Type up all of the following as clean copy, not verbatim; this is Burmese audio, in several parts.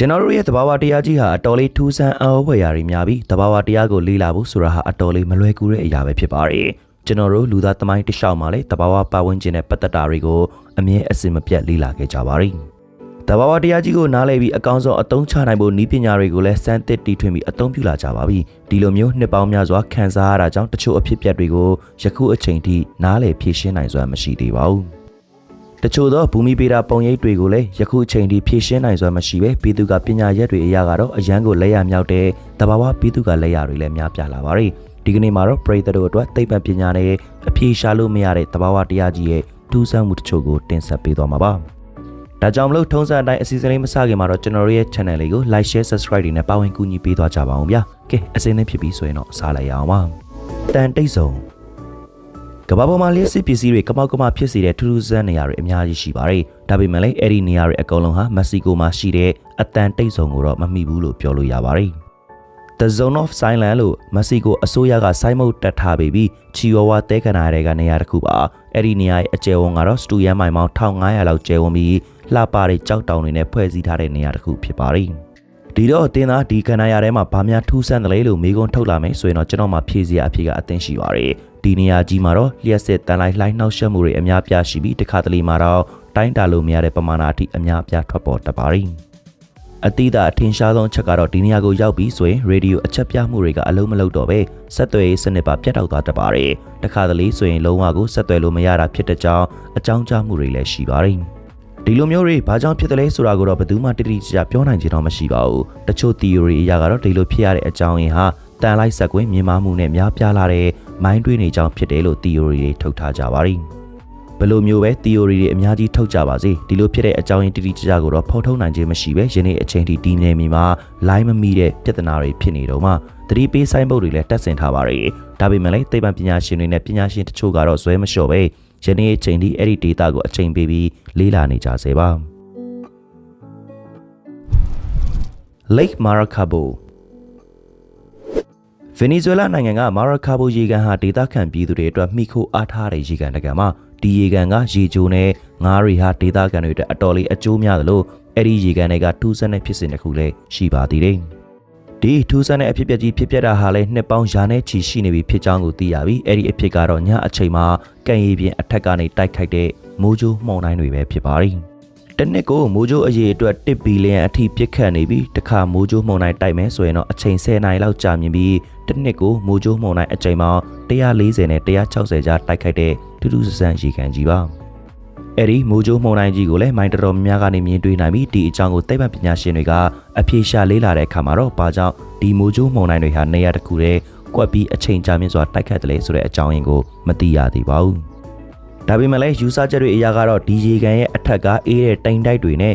ကျွန်တော်တို့ရဲ့တဘာဝတရားကြီးဟာအတော်လေးထူးဆန်းအောင်ဖွယ်ရာတွေများပြီးတဘာဝတရားကိုလေ့လာဖို့ဆိုတာဟာအတော်လေးမလွယ်ကူတဲ့အရာပဲဖြစ်ပါတယ်ကျွန်တော်တို့လူသားသမိုင်းတစ်လျှောက်မှာလည်းတဘာဝပတ်ဝန်းကျင်နဲ့ပတ်သက်တာတွေကိုအမြဲအစင်မပြတ်လေ့လာခဲ့ကြပါတယ်တဘာဝတရားကြီးကိုနားလည်ပြီးအကောင်းဆုံးအသုံးချနိုင်ဖို့နည်းပညာတွေကိုလည်းစမ်းသစ်တီထွင်ပြီးအသုံးပြုလာကြပါပြီဒီလိုမျိုးနှစ်ပေါင်းများစွာခံစားရတာကြောင့်တချို့အဖြစ်အပျက်တွေကိုယခုအချိန်ထိနားလည်ဖြေရှင်းနိုင်စွမ်းမရှိသေးပါဘူးတချို့သောဘူမိပေတာပုံရိပ်တွေကိုလည်းယခုချိန်ထိဖြည့်ရှင်းနိုင်စွမ်းမရှိပဲပြည်သူကပညာရက်တွေအရာကတော့အရန်ကိုလက်ရမြောက်တဲ့တဘာဝပြည်သူကလက်ရတွေလည်းများပြားလာပါတယ်ဒီကနေ့မှာတော့ပရိသတ်တို့အတွက်သိပ္ပံပညာနဲ့အဖြေရှာလို့မရတဲ့တဘာဝတရားကြီးရဲ့ထူးဆန်းမှုတချို့ကိုတင်ဆက်ပေးသွားမှာပါဒါကြောင့်မလို့ထုံးစံအတိုင်းအစီအစဉ်လေးမစခင်မှာတော့ကျွန်တော်တို့ရဲ့ channel လေးကို like share subscribe တွေနဲ့ပါဝင်ကူညီပေးသွားကြပါအောင်ဗျာကဲအစီအစဉ်ဖြစ်ပြီဆိုရင်တော့စားလိုက်ရအောင်ပါတန်တိတ်ဆုံးကမ္ဘာပေါ်မှာလျှက်စစ်ပစ္စည်းတွေကမောက်ကမဖြစ်စေတဲ့ထူးထူးဆန်းနေရာတွေအများကြီးရှိပါတယ်။ဒါပေမဲ့လည်းအဲ့ဒီနေရာတွေအကုန်လုံးဟာမက္ကဆီကိုမှာရှိတဲ့အတန်တိတ်ဆုံးကိုတော့မမိဘူးလို့ပြောလို့ရပါတယ်။ The Zone of Silence လို့မက္ကဆီကိုအစိုးရကစိုင်းမုတ်တက်ထားပြီးချီဝါဝါတဲခနာတွေကနေရာတစ်ခုပါ။အဲ့ဒီနေရာရဲ့အကျယ်ဝန်းကတော့စတူယန်မိုင်ပေါင်း1500လောက်ကျယ်ဝန်းပြီးလှပတဲ့ကြောက်တောင်တွေနဲ့ဖွဲ့စည်းထားတဲ့နေရာတစ်ခုဖြစ်ပါတယ်။ဒီတော့အတင်းသားဒီခန္ဓာရထဲမှာဘာများထူးဆန်းတယ်လဲလို့မေးခွန်းထုတ်လာမယ်ဆိုရင်တော့ကျွန်တော်မှဖြေစရာအဖြေကအသင့်ရှိပါတယ်။ဒီနေရာကြီးမှာတော့လျှက်စစ်တန်လိုက်လှိုင်းနှောက်ယှက်မှုတွေအများပြားရှိပြီးတခါတလေမှာတော့တိုင်းတာလို့မရတဲ့ပမာဏအထိအများပြားထွက်ပေါ်တတ်ပါတယ်။အတိအအထင်ရှားဆုံးချက်ကတော့ဒီနေရာကိုရောက်ပြီးဆိုရင်ရေဒီယိုအချက်ပြမှုတွေကအလုံးမလုံးတော့ပဲဆက်သွယ်ရေးစနစ်ပါပြတ်တောက်သွားတတ်ပါတယ်။တခါတလေဆိုရင်လုံးဝကိုဆက်သွယ်လို့မရတာဖြစ်တဲ့ကြောင်းအကြောင်းကြားမှုတွေလည်းရှိပါတယ်။ဒီလိုမျိုးတွေဘာကြောင့်ဖြစ်တယ်လဲဆိုတာကိုတော့ဘယ်သူမှတိတိကျကျပြောနိုင်ကြတော့မရှိပါဘူး။တချို့ theory အရာကတော့ဒီလိုဖြစ်ရတဲ့အကြောင်းရင်းဟာတန်လိုက်ဆက်ကွင်းမြင်မာမှုနဲ့များပြားလာတဲ့မိုင်းတွေးနေကြောင်းဖြစ်တယ်လို့ theory တွေထုတ်ထားကြပါတယ်။ဘယ်လိုမျိုးပဲ theory တွေအများကြီးထုတ်ကြပါစေဒီလိုဖြစ်တဲ့အကြောင်းရင်းတိတိကျကျကိုတော့ဖော်ထုတ်နိုင်ခြင်းမရှိပဲယနေ့အချိန်ထိဒီနေမီမှာ line မမီတဲ့ပြဿနာတွေဖြစ်နေတော့မှသတိပေးဆိုင်ပုတ်တွေလည်းတက်ဆင်ထားပါတယ်။ဒါပေမဲ့လည်းသိပ္ပံပညာရှင်တွေနဲ့ပညာရှင်တချို့ကတော့ဇွဲမလျှော့ပဲယနေ့အချိန်ထိအဲ့ဒီ data ကိုအချိန်ပေးပြီးလေ့လာနေကြစေပါ။ Lake Maracaiboဗင်နီဇွဲလားနိုင်ငံကမာရာကာဘိုရေကန်ဟာဒေသခံပြည်သူတွေအတွက်မိခိုအားထားတဲ့ရေကန်တကန်မှာဒီရေကန်ကရေချိုးနဲ့ငါးတွေဟာဒေသခံတွေအတွက်အတော်လေးအကျိုးများသလိုအဲ့ဒီရေကန်တွေကထူးဆန်းတဲ့ဖြစ်စဉ်တစ်ခုလည်းရှိပါသေးတယ်။ဒီထူးဆန်းတဲ့အဖြစ်အပျက်ကြီးဖြစ်ပျက်တာဟာလည်းနှစ်ပေါင်းရာနဲ့ချီရှိနေပြီဖြစ်ကြောင်းကိုသိရပြီးအဲ့ဒီအဖြစ်ကတော့ညအချိန်မှာကံရည်ပြင်အထက်ကနေတိုက်ခိုက်တဲ့မိုးကြိုးမှောင်တိုင်းတွေပဲဖြစ်ပါတယ်။တနစ်ကိုမိုးကြိုးအရေအတွက်1ဘီလီယံအထိပြစ်ခတ်နေပြီးတခါမိုးကြိုးမှောင်တိုင်းတိုက်မယ်ဆိုရင်တော့အချိန်10နာရီလောက်ကြာမြင့်ပြီးတနစ်ကိုမိုးကြိုးမှောင်တိုင်းအချိန်ပေါင်း140နဲ့160ကြားတိုက်ခိုက်တဲ့ထူးထူးဆန်းရေကန်ကြီးပါအဲ့ဒီမိုးကြိုးမှောင်တိုင်းကြီးကိုလည်းမိုင်းတော်များကနေမြင်တွေ့နိုင်ပြီးဒီအကြောင်းကိုသိပ္ပံပညာရှင်တွေကအဖြေရှာလေ့လာတဲ့အခါမှာတော့ဘာကြောင့်ဒီမိုးကြိုးမှောင်တိုင်းတွေဟာနေရာတစ်ခုတည်းကွက်ပြီးအချိန်ကြာမြင့်စွာတိုက်ခတ်တယ်ဆိုတဲ့အကြောင်းရင်းကိုမသိရသေးပါဘူးဒါပေမဲ့လည်းယူဆချက်တွေအရာကတော့ဒီရေကန်ရဲ့အထက်ကအေးတဲ့တိမ်တိုက်တွေနဲ့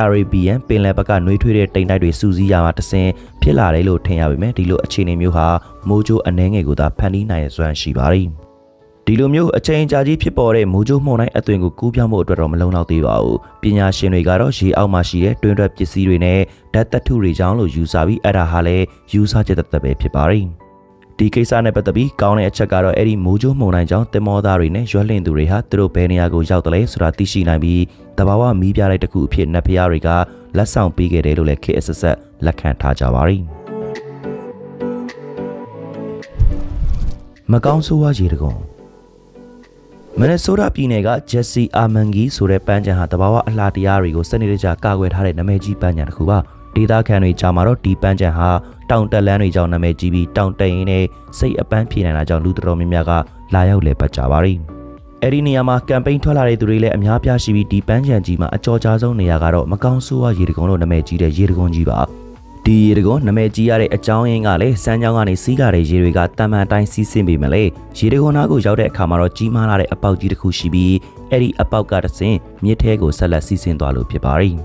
Arabian ပင်လယ်ဘက်ကနှွေးထွေးတဲ့တိမ်တိုက်တွေစူးစီးရမှာတဆင်ဖြစ်လာတယ်လို့ထင်ရပေမဲ့ဒီလိုအခြေအနေမျိုးဟာမိုးကြိုးအနှဲငယ်ကိုသာဖန်တီးနိုင်ရစွမ်းရှိပါတယ်။ဒီလိုမျိုးအချိန်ကြာကြီးဖြစ်ပေါ်တဲ့မိုးကြိုးမှောင်တိုင်းအသွင်ကိုကူးပြောင်းဖို့အတွက်တော့မလုံလောက်သေးပါဘူး။ပညာရှင်တွေကတော့ရေအောက်မှာရှိတဲ့တွင်းထွက်ပစ္စည်းတွေနဲ့ဓာတ်သတ္ထုတွေကြောင့်လို့ယူဆပြီးအဲ့ဒါဟာလည်းယူဆချက်သက်သက်ပဲဖြစ်ပါတယ်။ဒီကိစ္စနဲ့ပတ်သက်ပြီးကောင်းတဲ့အချက်ကတော့အဲ့ဒီမိုးကြိုးမှောင်တိုင်းကြောင့်တင်မောသားတွေနဲ့ရွက်လင့်သူတွေဟာသူတို့ဘယ်နေရာကိုရောက်တယ်လဲဆိုတာသိရှိနိုင်ပြီးတဘာဝမီးပြလိုက်တစ်ခုအဖြစ်နတ်ဖျားတွေကလက်ဆောင်ပေးခဲ့တယ်လို့လည်းခေတ်အဆက်ဆက်လက်ခံထားကြပါရီမကောင်းဆိုးဝါးရေတကုံမနက်ဆိုးတာပြည်နယ်ကဂျက်စီအာမန်ဂီဆိုတဲ့ပန်းချံဟာတဘာဝအလှတရားတွေကိုစနစ်တကျကာကွယ်ထားတဲ့နာမည်ကြီးပန်းချံတစ်ခုပါဒေသခံတွေကြားမှာတော့ဒီပန်းချံဟာတောင်တက်လန်းတွေကြောင့်နာမည်ကြီးပြီးတောင်တက်ရင်းနဲ့စိတ်အပန်းဖြေနိုင်တာကြောင့်လူတော်များများကလာရောက်လေပတ်ကြပါရီအဲ့ဒီနေရာမှာကမ်ပိန်းထွက်လာတဲ့သူတွေလည်းအများပြားရှိပြီးဒီပန်းချံကြီးမှာအကြော်ကြားဆုံးနေရာကတော့မကောင်းဆိုးဝါးရေတကုံလို့နာမည်ကြီးတဲ့ရေတကုံကြီးပါဒီရေတကုံနာမည်ကြီးရတဲ့အကြောင်းရင်းကလည်းစမ်းကြောင်းကနေစီးလာတဲ့ရေတွေကတန်မှန်တိုင်းစီးဆင်းပေမဲ့လေရေတကုံနာကိုရောက်တဲ့အခါမှာတော့ကြီးမားလာတဲ့အပေါက်ကြီးတစ်ခုရှိပြီးအဲ့ဒီအပေါက်ကတဆင်မြစ်ထဲကိုဆက်လက်စီးဆင်းသွားလို့ဖြစ်ပါရ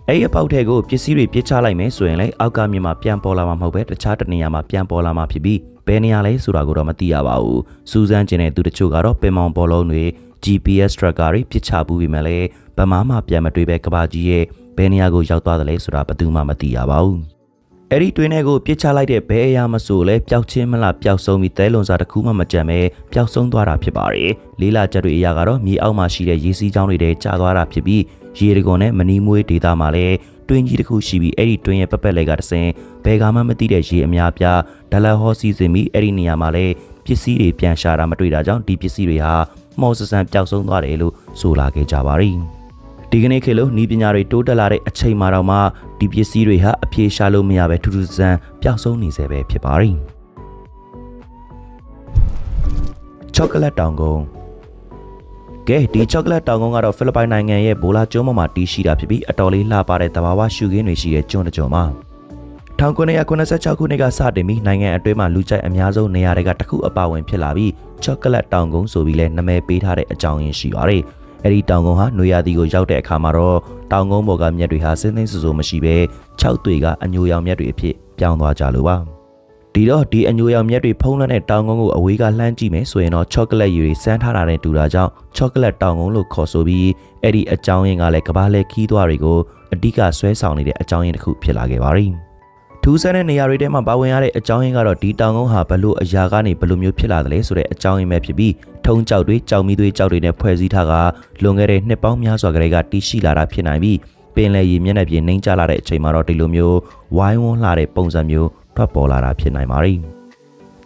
ီအဲ့ဒီအပေါက်ထဲကိုပစ္စည်းတွေပြစ်ချလိုက်မယ်ဆိုရင်လည်းအောက်ကမြစ်မှာပြန်ပေါ်လာမှာမဟုတ်ပဲတခြားတနေရာမှာပြန်ပေါ်လာမှာဖြစ်ပြီးဘယ်နေရာလဲဆိုတာကိုတော့မသိရပါဘူးစူးစမ်းကျင်တဲ့သူတချို့ကတော့ပင်မောင်ဘောလုံးတွေ GPS tracker တွေပြစ်ချပူးပြီးမှလည်းဗမာမှပြန်မတွေ့ပဲကဘာကြီးရဲ့ဘယ်နေရာကိုရောက်သွားတယ်လဲဆိုတာဘယ်သူမှမသိရပါဘူးအဲ့ဒီတွင်းထဲကိုပြစ်ချလိုက်တဲ့ဘဲအရာမဆိုလဲပျောက်ချင်းမလားပျောက်ဆုံးပြီးသဲလွန်စာတစ်ခုမှမကြံပဲပျောက်ဆုံးသွားတာဖြစ်ပါတယ်လေးလာချက်တွေအရာကတော့မြေအောက်မှာရှိတဲ့ရေစီးကြောင်းတွေထဲကျသွားတာဖြစ်ပြီးရေတကွန်နဲ့မနီမွေးဒေတာမှာလည်း တွင်းကြီးတစ်ခုရှိပြီးအဲ့ဒီတွင်းရဲ့ပပက်လေကတဆင်ဘယ်ကမှမသိတဲ့ရေအများပြားဒါလဟောစီစဉ်ပြီးအဲ့ဒီနေရာမှာလည်းပစ္စည်းတွေပြန်ရှာတာမတွေ့တာကြောင့်ဒီပစ္စည်းတွေဟာမော်ဆဆန်ပျောက်ဆုံးသွားတယ်လို့ဆိုလာခဲ့ကြပါရီဒီကနေ့ခေတ်လို့ဤပညာတွေတိုးတက်လာတဲ့အချိန်မှာတော့မှဒီပစ္စည်းတွေဟာအပြေရှာလို့မရပဲထူးထူးဆန်းပျောက်ဆုံးနေစေပဲဖြစ်ပါရီချောကလက်တောင်ကုန်းကဲဒီချောကလက်တောင်ကုန်းကတော့ဖိလစ်ပိုင်နိုင်ငံရဲ့ဘိုလာကျွန်းပေါ်မှာတည်ရှိတာဖြစ်ပြီးအတော်လေးလှပတဲ့သဘာဝရှုခင်းတွေရှိတဲ့ကျွန်းတစ်ကျွန်းမှာ1986ခုနှစ်ကစတင်ပြီးနိုင်ငံအတွင်းမှာလူကြိုက်အများဆုံးနေရာတွေကတစ်ခုအပါဝင်ဖြစ်လာပြီးချောကလက်တောင်ကုန်းဆိုပြီးလဲနာမည်ပေးထားတဲ့အကြောင်းရင်းရှိပါတယ်။အဲဒီတောင်ကုန်းဟာနွေရာသီကိုရောက်တဲ့အခါမှာတော့တောင်ကုန်းပေါ်ကမြက်တွေဟာစင်းစင်းဆူဆူမရှိဘဲ၆တွေကအညိုရောင်မြက်တွေအဖြစ်ပြောင်းသွားကြလို့ပါ။ဒီတော့ဒီအညိုရောင်မြက်တွေဖုံးလွှမ်းတဲ့တောင်ကုန်းကိုအဝေးကလှမ်းကြည့်မယ်ဆိုရင်တော့ချောကလက်ရည်တွေစမ်းထားတာနဲ့တူတာကြောင့်ချောကလက်တောင်ကုန်းလို့ခေါ်ဆိုပြီးအဲ့ဒီအကြောင်းရင်းကလည်းကမ္ဘာလှည့်ခီးသွားတွေကိုအဓိကဆွဲဆောင်နေတဲ့အကြောင်းရင်းတစ်ခုဖြစ်လာခဲ့ပါရီ။ထူးဆန်းတဲ့နေရာတွေထဲမှာပါဝင်ရတဲ့အကြောင်းရင်းကတော့ဒီတောင်ကုန်းဟာဘလို့အရာကနေဘလို့မျိုးဖြစ်လာတယ်လဲဆိုတဲ့အကြောင်းရင်းပဲဖြစ်ပြီးထုံကြောက်တွေကြောက်မီးသွေးကြောက်တွေနဲ့ဖွဲ့စည်းထားကလွန်ခဲ့တဲ့နှစ်ပေါင်းများစွာကတည်းကတည်ရှိလာတာဖြစ်နိုင်ပြီးပင်လယ်ရေမျက်နှာပြင်နှိမ့်ကျလာတဲ့အချိန်မှာတော့ဒီလိုမျိုးဝိုင်းဝန်းလာတဲ့ပုံစံမျိုးထွက်ပေါ်လာတာဖြစ်နိုင်ပါရီ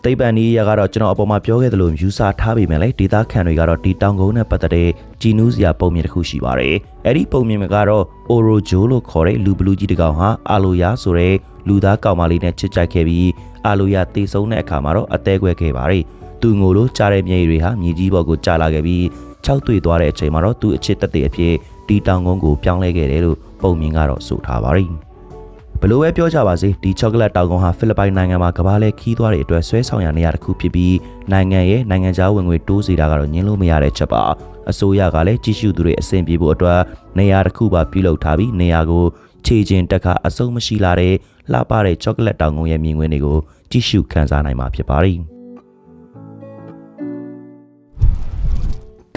သိပ္ပံနည်းရကတော့ကျွန်တော်အပေါ်မှာပြောခဲ့သလိုယူဆထားပေမဲ့လည်းဒေသခံတွေကတော့ဒီတောင်ကုန်းနဲ့ပတ်သက်တဲ့ဂျီနူးစရာပုံမြင်တစ်ခုရှိပါတယ်အဲ့ဒီပုံမြင်ကတော့အိုရိုဂျိုလို့ခေါ်တဲ့လူဘလူးကြီးတစ်ကောင်ဟာအာလိုယာဆိုတဲ့လူသားကောင်မလေးနဲ့ချစ်ကြိုက်ခဲ့ပြီးအာလိုယာတေဆုံးတဲ့အခါမှာတော့အသေးခွဲခဲ့ပါတယ်သူငိုလို့ကြားတဲ့မျက်ရည်တွေဟာမြေကြီးပေါ်ကိုကျလာခဲ့ပြီး၆တွေ့သွားတဲ့အချိန်မှာတော့သူအချစ်သက်တဲ့အဖြစ်ဒီတောင်ကုန်းကိုပြောင်းလဲခဲ့တယ်လို့ပုံမြင်ကတော့ဆိုထားပါတယ်ဘလို့ပဲပြောကြပါစေဒီချောကလက်တောင်ကုန်းဟာဖိလစ်ပိုင်နိုင်ငံမှာကမ္ဘာလဲခီးသွားတဲ့အတွက်ဆွဲဆောင်ရနေရတစ်ခုဖြစ်ပြီးနိုင်ငံရဲ့နိုင်ငံခြားဝင်ငွေတိုးစေတာကတော့ညှင်းလို့မရတဲ့ချက်ပါအစိုးရကလည်းကြီးစုသူတွေအဆင်ပြေဖို့အတွက်နေရာတစ်ခုပါပြုလုပ်ထားပြီးနေရာကိုခြေချင်းတက်ခါအစုံမရှိလာတဲ့လှပတဲ့ချောကလက်တောင်ကုန်းရဲ့မြင်ကွင်းတွေကိုကြည့်ရှုခန်းစားနိုင်မှာဖြစ်ပါရီ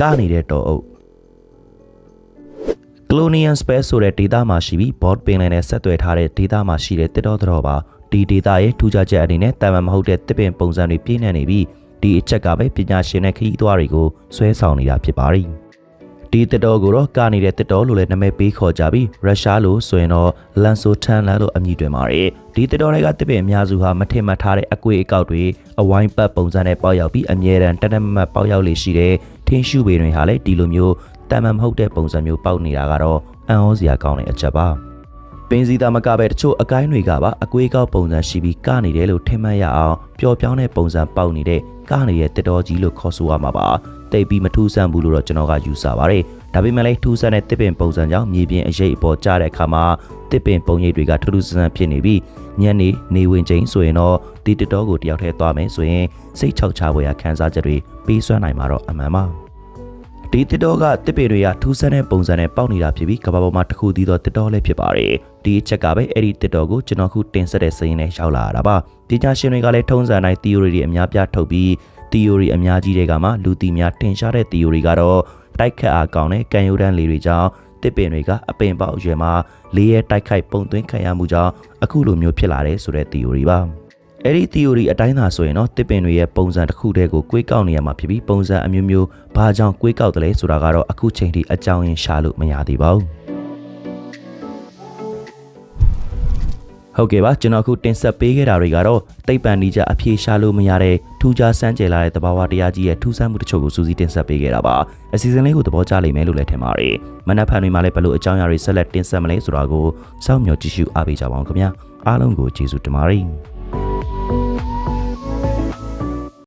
ကားနေတဲ့တောအုပ်Colonial Space ဆိုတဲ့ဒေသမှာရှိပြီး board ပင်လယ်နဲ့ဆက်သွယ်ထားတဲ့ဒေသမှာရှိတဲ့တစ်တော်ပါဒီဒေသရဲ့ထူးခြားချက်အနေနဲ့တာမန်မဟုတ်တဲ့တစ်ပင်ပုံစံတွေပြည့်နေနေပြီးဒီအချက်ကပဲပညာရှင်နဲ့ခရီးသွားတွေကိုဆွဲဆောင်နေတာဖြစ်ပါရီဒီတစ်တော်ကိုတော့ကာနေတဲ့တစ်တော်လို့လည်းနာမည်ပေးခေါ်ကြပြီးရုရှားလို့ဆိုရင်တော့ Lansotan လို့အမည်တွင်ပါတယ်ဒီတစ်တော်တွေကတစ်ပင်အများစုဟာမထင်မှတ်ထားတဲ့အကွေအကောက်တွေအဝိုင်းပတ်ပုံစံနဲ့ပေါက်ရောက်ပြီးအမြဲတမ်းတက်မတ်ပေါက်ရောက်လေရှိတဲ့ထင်းရှုပေတွေဟာလည်းဒီလိုမျိုးတမန်မဟုတ်တဲ့ပုံစံမျိုးပေါက်နေတာကတော့အံ့ဩစရာကောင်းတဲ့အချက်ပါပင်စီသားမကပဲတချို့အကိုင်းတွေကပါအကွေးကောက်ပုံစံရှိပြီးကနေတယ်လို့ထင်မှတ်ရအောင်ပျော်ပြောင်းတဲ့ပုံစံပေါက်နေတဲ့ကနေတဲ့တစ်တော်ကြီးလို့ခေါ်ဆိုရမှာပါတိတ်ပြီးမထူးဆန်းဘူးလို့တော့ကျွန်တော်ကယူဆပါတယ်ဒါပေမဲ့လည်းထူးဆန်းတဲ့တစ်ပင်ပုံစံကြောင့်မြေပြင်အရေးအပေါ်ကျတဲ့အခါမှာတစ်ပင်ပုံရိပ်တွေကထူးထူးဆန်းဆန်းဖြစ်နေပြီးညနေဝင်ချိန်ဆိုရင်တော့ဒီတစ်တော်ကိုတယောက်တည်းသွားမယ်ဆိုရင်စိတ်ချောက်ချဖွယ်ရာခံစားချက်တွေပေးစွမ်းနိုင်မှာတော့အမှန်ပါဒီတစ်တော်ကတစ်ပေတွေကထူးဆန်းတဲ့ပုံစံနဲ့ပေါက်နေတာဖြစ်ပြီးကမ္ဘာပေါ်မှာတစ်ခုတည်းသောတစ်တော်လည်းဖြစ်ပါတယ်ဒီအချက်ကပဲအဲ့ဒီတစ်တော်ကိုကျွန်တော်ခုတင်ဆက်တဲ့စရင်းနဲ့ရောက်လာတာပါပညာရှင်တွေကလည်းထုံးစံတိုင်း theory တွေအများပြထုတ်ပြီး theory အများကြီးတွေကမှလူသိများထင်ရှားတဲ့ theory ကတော့တိုက်ခတ်အားကောင်းတဲ့ကံရိုးတန်းလေးတွေကြောင့်တစ်ပင်တွေကအပင်ပေါက်အရွယ်မှာလေးရဲတိုက်ခိုက်ပုံသွင်းခံရမှုကြောင့်အခုလိုမျိုးဖြစ်လာတယ်ဆိုတဲ့ theory ပါအဲ့ဒီ theory အတိုင်းသာဆိုရင်တော့တစ်ပင်တွေရဲ့ပုံစံတစ်ခုတည်းကိုကွေးကောက်နေရမှာဖြစ်ပြီးပုံစံအမျိုးမျိုးဘာကြောင့်ကွေးကောက်တယ်လဲဆိုတာကတော့အခုချိန်ထိအကြောင်းရင်းရှာလို့မရသေးပါဘူးဟုတ်ကဲ့ပါကျွန်တော်အခုတင်ဆက်ပေးခဲ့တာတွေကတော့သိပ္ပံနည်းကျအဖြေရှာလို့မရတဲ့ထူးခြားစမ်းကြယ်လာတဲ့သဘာဝတရားကြီးရဲ့ထူးဆန်းမှုတချို့ကိုစူးစီးတင်ဆက်ပေးခဲ့တာပါအစီအစဉ်လေးကိုသဘောကျလိမ့်မယ်လို့လည်းထင်ပါတယ်မနက်ဖြန်တွေမှာလည်းဘယ်လိုအကြောင်းအရာတွေဆက်လက်တင်ဆက်မလဲဆိုတာကိုစောင့်မျှော်ကြည့်ရှုအားပေးကြပါအောင်ခင်ဗျာအားလုံးကိုကျေးဇူးတင်ပါတယ်